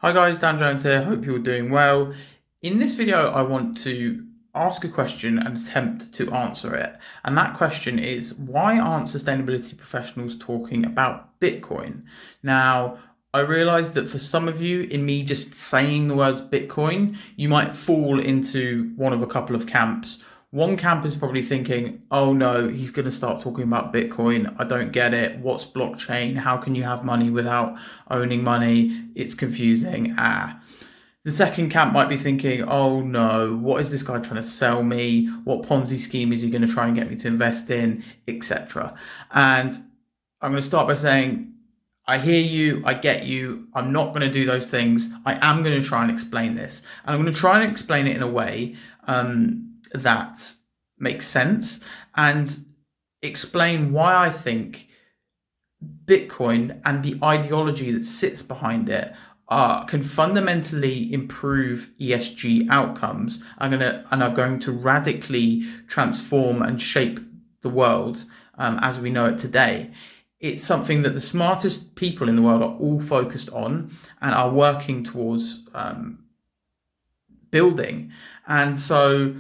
Hi guys, Dan Jones here. Hope you're doing well. In this video, I want to ask a question and attempt to answer it. And that question is, why aren't sustainability professionals talking about Bitcoin? Now, I realize that for some of you, in me just saying the words Bitcoin, you might fall into one of a couple of camps. One camp is probably thinking, oh no, he's going to start talking about Bitcoin. I don't get it. What's blockchain? How can you have money without owning money? It's confusing. The second camp might be thinking, oh no, what is this guy trying to sell me? What Ponzi scheme is he going to try and get me to invest in, etc. And I'm going to start by saying, I hear you, I get you. I'm not going to do those things. I am going to try and explain this. And I'm going to try and explain it in a way that makes sense and explain why I think Bitcoin and the ideology that sits behind it can fundamentally improve ESG outcomes and are going to radically transform and shape the world as we know it today. It's something that the smartest people in the world are all focused on and are working towards building. And so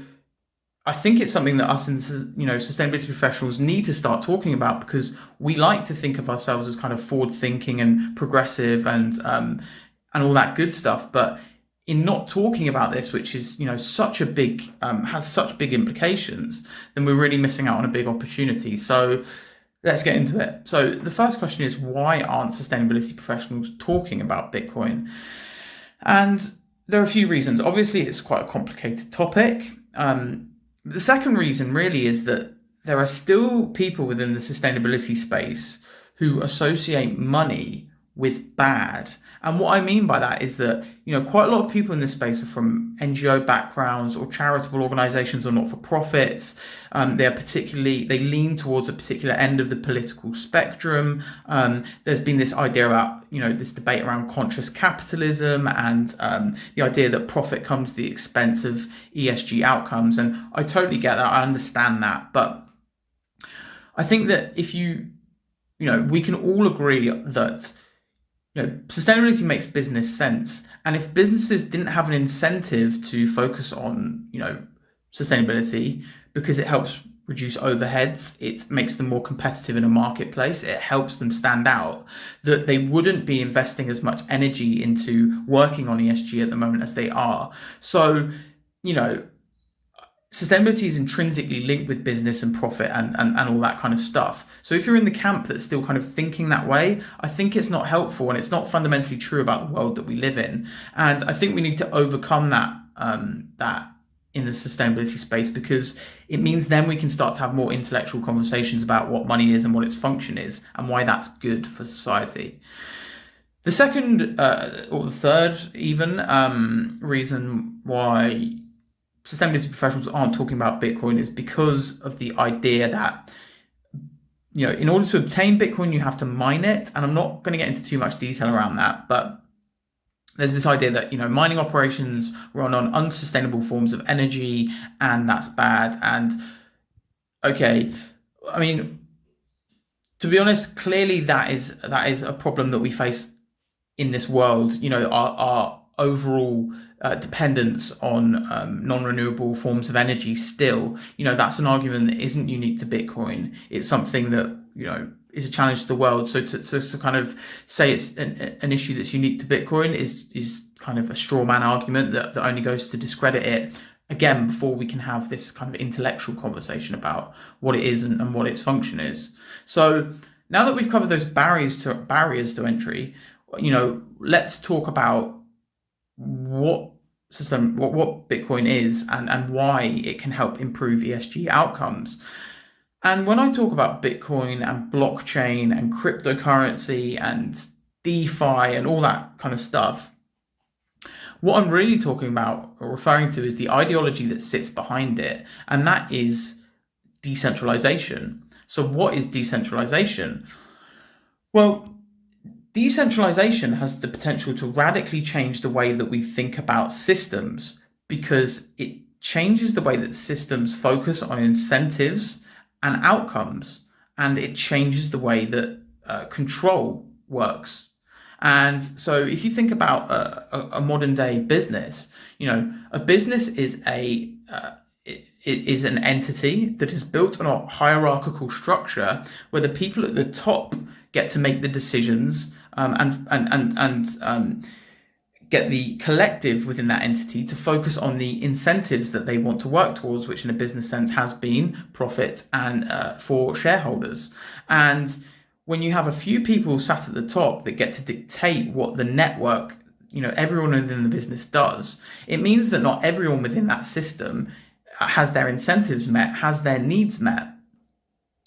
I think it's something that us, sustainability professionals need to start talking about, because we like to think of ourselves as kind of forward-thinking and progressive and all that good stuff. But in not talking about this, which is such a big has such big implications, then we're really missing out on a big opportunity. So let's get into it. So the first question is, why aren't sustainability professionals talking about Bitcoin? And there are a few reasons. Obviously, it's quite a complicated topic. The second reason really is that there are still people within the sustainability space who associate money with bad. And what I mean by that is that, quite a lot of people in this space are from NGO backgrounds or charitable organizations or not-for-profits. They lean towards a particular end of the political spectrum. There's been this idea about, this debate around conscious capitalism and the idea that profit comes at the expense of ESG outcomes. And I totally get that. I understand that. But I think that if we can all agree that sustainability makes business sense. And if businesses didn't have an incentive to focus on, sustainability, because it helps reduce overheads, it makes them more competitive in a marketplace, it helps them stand out, that they wouldn't be investing as much energy into working on ESG at the moment as they are. So, sustainability is intrinsically linked with business and profit and all that kind of stuff. So if you're in the camp that's still kind of thinking that way, I think it's not helpful and it's not fundamentally true about the world that we live in. And I think we need to overcome that in the sustainability space, because it means then we can start to have more intellectual conversations about what money is and what its function is and why that's good for society. The second or the third even reason why sustainability professionals aren't talking about Bitcoin is because of the idea that, in order to obtain Bitcoin, you have to mine it. And I'm not going to get into too much detail around that, but there's this idea that, mining operations run on unsustainable forms of energy and that's bad. And okay, I mean, to be honest, clearly that is a problem that we face in this world. Our overall dependence on non-renewable forms of energy still, that's an argument that isn't unique to Bitcoin. It's something that, is a challenge to the world. So to kind of say it's an issue that's unique to Bitcoin is kind of a straw man argument that only goes to discredit it, again, before we can have this kind of intellectual conversation about what it is and what its function is. So now that we've covered those barriers to entry, let's talk about what Bitcoin is and why it can help improve ESG outcomes. And when I talk about Bitcoin and blockchain and cryptocurrency and DeFi and all that kind of stuff, what I'm really talking about or referring to is the ideology that sits behind it, and that is decentralization. So what is decentralization? Well, decentralization has the potential to radically change the way that we think about systems, because it changes the way that systems focus on incentives and outcomes, and it changes the way that control works. And so if you think about a modern day business, a business is it is an entity that is built on a hierarchical structure where the people at the top get to make the decisions, and get the collective within that entity to focus on the incentives that they want to work towards, which in a business sense has been profit and for shareholders. And when you have a few people sat at the top that get to dictate what the network, everyone within the business does, it means that not everyone within that system has their incentives met, has their needs met.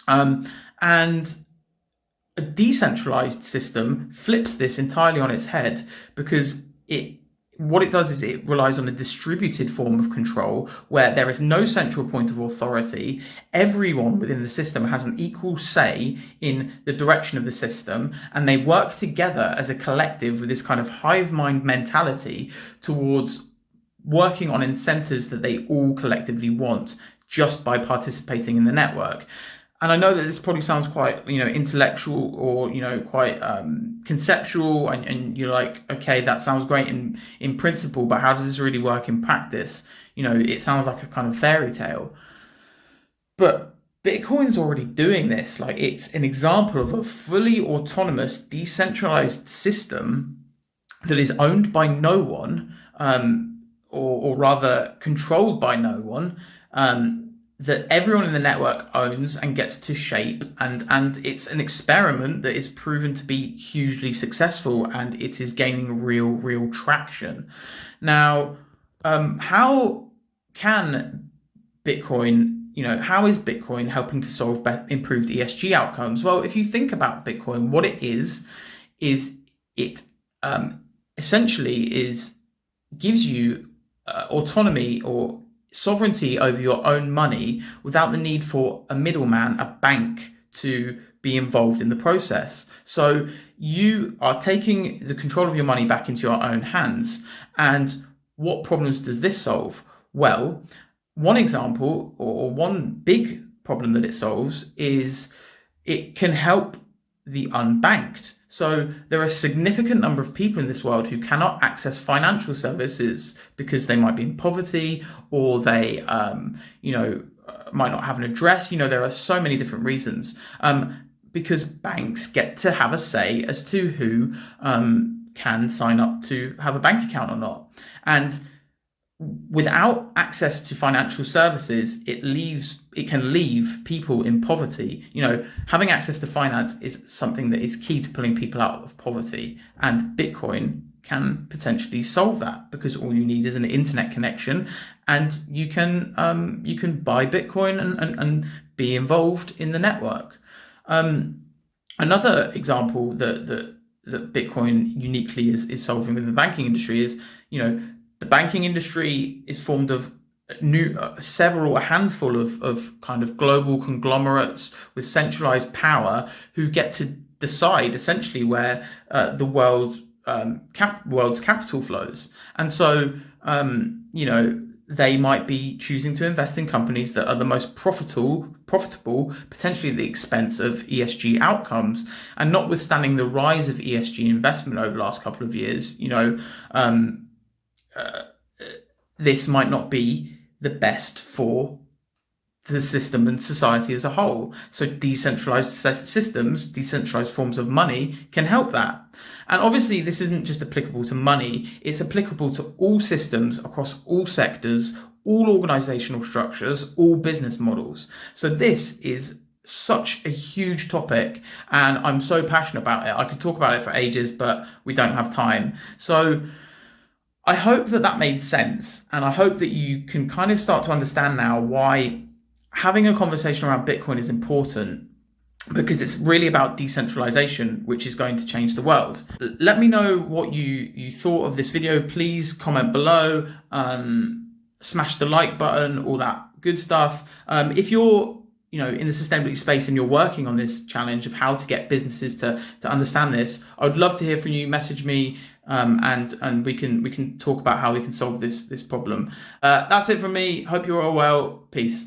And a decentralized system flips this entirely on its head, because what it does is it relies on a distributed form of control where there is no central point of authority. Everyone within the system has an equal say in the direction of the system, and they work together as a collective with this kind of hive mind mentality towards working on incentives that they all collectively want just by participating in the network. And I know that this probably sounds quite, intellectual or, quite conceptual, and you're like, okay, that sounds great in principle, but how does this really work in practice? It sounds like a kind of fairy tale. But Bitcoin's already doing this. Like, it's an example of a fully autonomous, decentralized system that is owned by no one, or rather controlled by no one, that everyone in the network owns and gets to shape, and it's an experiment that is proven to be hugely successful, and it is gaining real traction. Now, how can Bitcoin, how is Bitcoin helping to solve improved ESG outcomes? Well, if you think about Bitcoin, what it is it essentially gives you autonomy or sovereignty over your own money without the need for a middleman, a bank, to be involved in the process. So you are taking the control of your money back into your own hands. And what problems does this solve? Well, one example, or one big problem that it solves, is it can help the unbanked. So there are a significant number of people in this world who cannot access financial services because they might be in poverty, or they, might not have an address. There are so many different reasons, because banks get to have a say as to who can sign up to have a bank account or not. And without access to financial services, it can leave people in poverty. Having access to finance is something that is key to pulling people out of poverty, and Bitcoin can potentially solve that, because all you need is an internet connection, and you can buy Bitcoin and be involved in the network. Another example that Bitcoin uniquely is solving with the banking industry is, the banking industry is formed of a handful of kind of global conglomerates with centralized power who get to decide essentially where the world's capital flows. And so, they might be choosing to invest in companies that are the most profitable, potentially at the expense of ESG outcomes. And notwithstanding the rise of ESG investment over the last couple of years, this might not be the best for the system and society as a whole. So decentralized systems, decentralized forms of money can help that. And obviously this isn't just applicable to money, it's applicable to all systems across all sectors, all organizational structures, all business models. So this is such a huge topic, and I'm so passionate about it. I could talk about it for ages, but we don't have time. So I hope that made sense, and I hope that you can kind of start to understand now why having a conversation around Bitcoin is important, because it's really about decentralization, which is going to change the world. Let me know what you thought of this video. Please comment below, smash the like button, all that good stuff. If you're in the sustainability space and you're working on this challenge of how to get businesses to understand this, I would love to hear from you. Message me, and we can talk about how we can solve this problem. That's it from me. Hope you're all well. Peace.